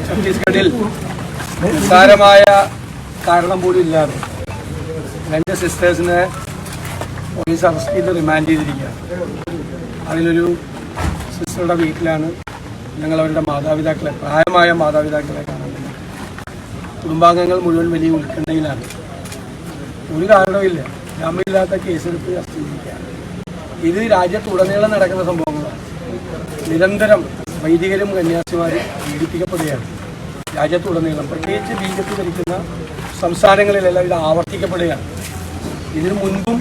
ഛത്തീസ്ഗഡിൽ നിസ്സാരമായ കാരണം പോലും ഇല്ലാതെ 2 സിസ്റ്റേഴ്സിനെ പോലീസ് അറസ്റ്റ് ചെയ്ത് റിമാൻഡ് ചെയ്തിരിക്കുകയാണ്. അതിലൊരു സിസ്റ്ററുടെ വീട്ടിലാണ് ഞങ്ങളവരുടെ മാതാപിതാക്കളെ, പ്രായമായ മാതാപിതാക്കളെ കാണാൻ വേണ്ടി. കുടുംബാംഗങ്ങൾ മുഴുവൻ വലിയ ഉത്കണ്ഠയിലാണ്. ഒരു കാരണവുമില്ല, ജാമ്യമില്ലാത്ത കേസെടുത്ത് അറസ്റ്റ് ചെയ്തിരിക്കുകയാണ്. ഇത് രാജ്യത്തുടനീളം നടക്കുന്ന സംഭവങ്ങളാണ്. നിരന്തരം വൈദികരും കന്യാസിമാരും പീഡിപ്പിക്കപ്പെടുകയാണ് രാജ്യത്തുടനീളം. പ്രത്യേകിച്ച് ബി.ജെ.പി. ഭരിക്കുന്ന സംസ്ഥാനങ്ങളിലെല്ലാം ഇത് ആവർത്തിക്കപ്പെടുകയാണ്. ഇതിനു മുൻപും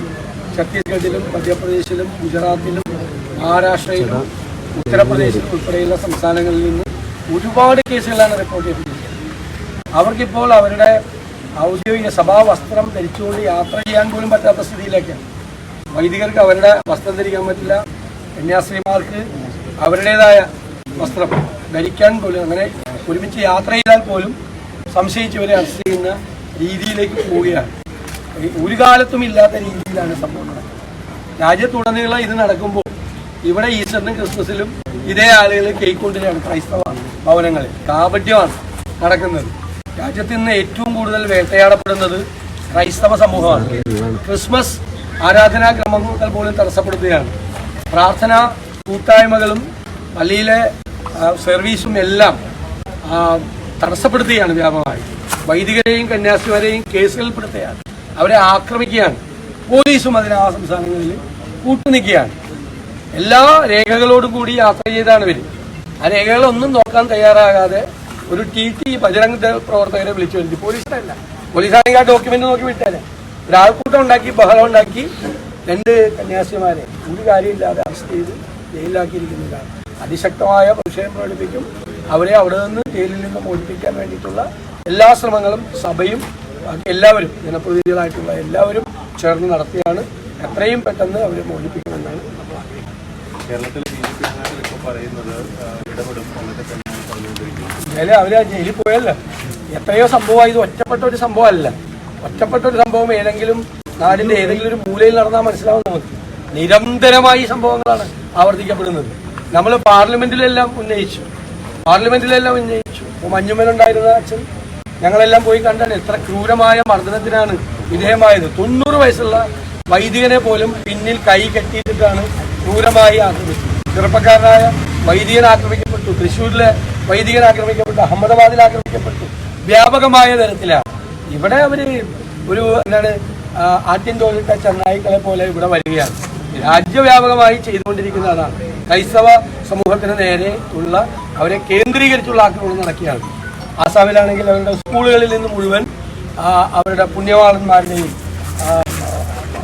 ഛത്തീസ്ഗഡിലും മധ്യപ്രദേശിലും ഗുജറാത്തിലും മഹാരാഷ്ട്രയിലും ഉത്തർപ്രദേശിലും ഉൾപ്പെടെയുള്ള സംസ്ഥാനങ്ങളിൽ നിന്ന് ഒരുപാട് കേസുകളാണ് റിപ്പോർട്ട് ചെയ്തിരിക്കുന്നത്. അവർക്കിപ്പോൾ അവരുടെ ഔദ്യോഗിക സഭാ വസ്ത്രം ധരിച്ചുകൊണ്ട് യാത്ര ചെയ്യാൻ പോലും പറ്റാത്ത സ്ഥിതിയിലേക്കാണ്. വൈദികർക്ക് അവരുടെ വസ്ത്രം ധരിക്കാൻ പറ്റില്ല, കന്യാസ്ത്രീമാർക്ക് അവരുടേതായ വസ്ത്രം ധരിക്കാൻ പോലും, അങ്ങനെ ഒരുമിച്ച് യാത്ര ചെയ്താൽ പോലും സംശയിച്ചവരെ അറസ്റ്റ് ചെയ്യുന്ന രീതിയിലേക്ക് പോവുകയാണ്. ഒരു കാലത്തും ഇല്ലാത്ത രീതിയിലാണ് സംഭവം നടക്കുന്നത്. രാജ്യത്തുടനീളം ഇത് നടക്കുമ്പോൾ ഇവിടെ ഈസ്റ്ററിനും ക്രിസ്മസിലും ഇതേ ആളുകൾ കേൾക്കൊണ്ടിരിക്കുകയാണ്. ക്രൈസ്തവ ഭവനങ്ങളിൽ കാപട്യമാണ് നടക്കുന്നത്. രാജ്യത്ത് നിന്ന് ഏറ്റവും കൂടുതൽ വേട്ടയാടപ്പെടുന്നത് ക്രൈസ്തവ സമൂഹമാണ്. ക്രിസ്മസ് ആരാധനാക്രമങ്ങൾ പോലും തടസ്സപ്പെടുത്തുകയാണ്. പ്രാർത്ഥനാ കൂട്ടായ്മകളും പള്ളിയിലെ സർവീസും എല്ലാം തടസ്സപ്പെടുത്തുകയാണ് വ്യാപകമായി. വൈദികരെയും കന്യാസ്ത്രീമാരെയും കേസുകൾപ്പെടുത്തുകയാണ്. അവരെ ആക്രമിക്കുകയാണ്. പോലീസും ആ സംസ്ഥാനങ്ങളിൽ കൂട്ടുനിൽക്കുകയാണ്. എല്ലാ രേഖകളോടും കൂടി യാത്ര ചെയ്താണ് ഇവർ. ആ രേഖകളൊന്നും നോക്കാൻ തയ്യാറാകാതെ ഒരു ടി ബജറംഗ് പ്രവർത്തകരെ വിളിച്ചു വരുത്തി. പോലീസാണെങ്കിൽ ആ ഡോക്യുമെന്റ് നോക്കി വിട്ടാലേ. ഒരാൾക്കൂട്ടം ഉണ്ടാക്കി, ബഹളം ഉണ്ടാക്കി 2 കന്യാസ്ത്രീമാരെ ഒരു കാര്യമില്ലാതെ അറസ്റ്റ് ചെയ്ത് ജയിലിലാക്കിയിരിക്കുന്നതാണ്. അതിശക്തമായ പ്രതിഷേധം പ്രകടിപ്പിക്കും. അവരെ അവിടെ നിന്ന് ജയിലിൽ നിന്ന് മോചിപ്പിക്കാൻ വേണ്ടിയിട്ടുള്ള എല്ലാ ശ്രമങ്ങളും സഭയും എല്ലാവരും, ജനപ്രതിനിധികളായിട്ടുള്ള എല്ലാവരും ചേർന്ന് നടത്തിയാണ്. എത്രയും പെട്ടെന്ന് അവരെ മോചിപ്പിക്കണമെന്നാണ് നമ്മൾ അവര് ജയിലിൽ പോയല്ല. എത്രയോ സംഭവമായി. ഇത് ഒറ്റപ്പെട്ട ഒരു സംഭവമല്ല. ഒറ്റപ്പെട്ട ഒരു സംഭവം ഏതെങ്കിലും നാടിന്റെ ഏതെങ്കിലും ഒരു മൂലയിൽ നടന്നാൽ മനസ്സിലാവും നമുക്ക്. നിരന്തരമായി സംഭവങ്ങളാണ് ആവർത്തിക്കപ്പെടുന്നത്. നമ്മൾ പാർലമെന്റിലെല്ലാം ഉന്നയിച്ചു. മഞ്ഞുമലുണ്ടായിരുന്ന അച്ഛൻ ഞങ്ങളെല്ലാം പോയി കണ്ടാണ് എത്ര ക്രൂരമായ മർദ്ദനത്തിനാണ് വിധേയമായത്. 90 വയസ്സുള്ള വൈദികനെ പോലും പിന്നിൽ കൈ കെട്ടിയിട്ടാണ് ക്രൂരമായി ആക്രമിച്ചത്. ചെറുപ്പക്കാരനായ വൈദികൻ ആക്രമിക്കപ്പെട്ടു. തൃശ്ശൂരിലെ വൈദികൻ ആക്രമിക്കപ്പെട്ടു. അഹമ്മദാബാദിൽ ആക്രമിക്കപ്പെട്ടു. വ്യാപകമായ തരത്തിലാണ്. ഇവിടെ അവര് ഒരു ആദ്യം തോന്നിട്ട ചെന്നായിക്കളെ പോലെ ഇവിടെ വരികയാണ്. രാജ്യവ്യാപകമായി ചെയ്തുകൊണ്ടിരിക്കുന്ന അതാണ്. ക്രൈസ്തവ സമൂഹത്തിന് നേരെ ഉള്ള അവരെ കേന്ദ്രീകരിച്ചുള്ള ആക്രമണം നടക്കുകയാണ്. ആസാമിലാണെങ്കിൽ അവരുടെ സ്കൂളുകളിൽ നിന്ന് മുഴുവൻ അവരുടെ പുണ്യവാളന്മാരുടെയും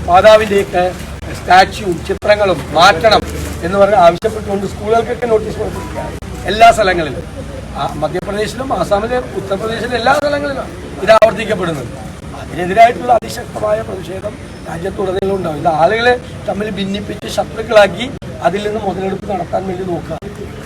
മാതാവിൻ്റെയൊക്കെ സ്റ്റാച്യുവും ചിത്രങ്ങളും മാറ്റണം എന്ന് പറഞ്ഞ് ആവശ്യപ്പെട്ടുകൊണ്ട് സ്കൂളുകൾക്കൊക്കെ നോട്ടീസ് കൊടുത്തിരിക്കുകയാണ് എല്ലാ സ്ഥലങ്ങളിലും. മധ്യപ്രദേശിലും ആസാമിലെ ഉത്തർപ്രദേശിലെ എല്ലാ സ്ഥലങ്ങളിലും ഇത് ആവർത്തിക്കപ്പെടുന്നത്. അതിനെതിരായിട്ടുള്ള അതിശക്തമായ പ്രതിഷേധം രാജ്യത്തുടനീളം ഉണ്ടാവും. ഇത് ആളുകളെ തമ്മിൽ ഭിന്നിപ്പിച്ച് ശത്രുക്കളാക്കി അതിൽ നിന്ന് മുതലെടുപ്പ് നടത്താൻ വേണ്ടി നോക്കുക.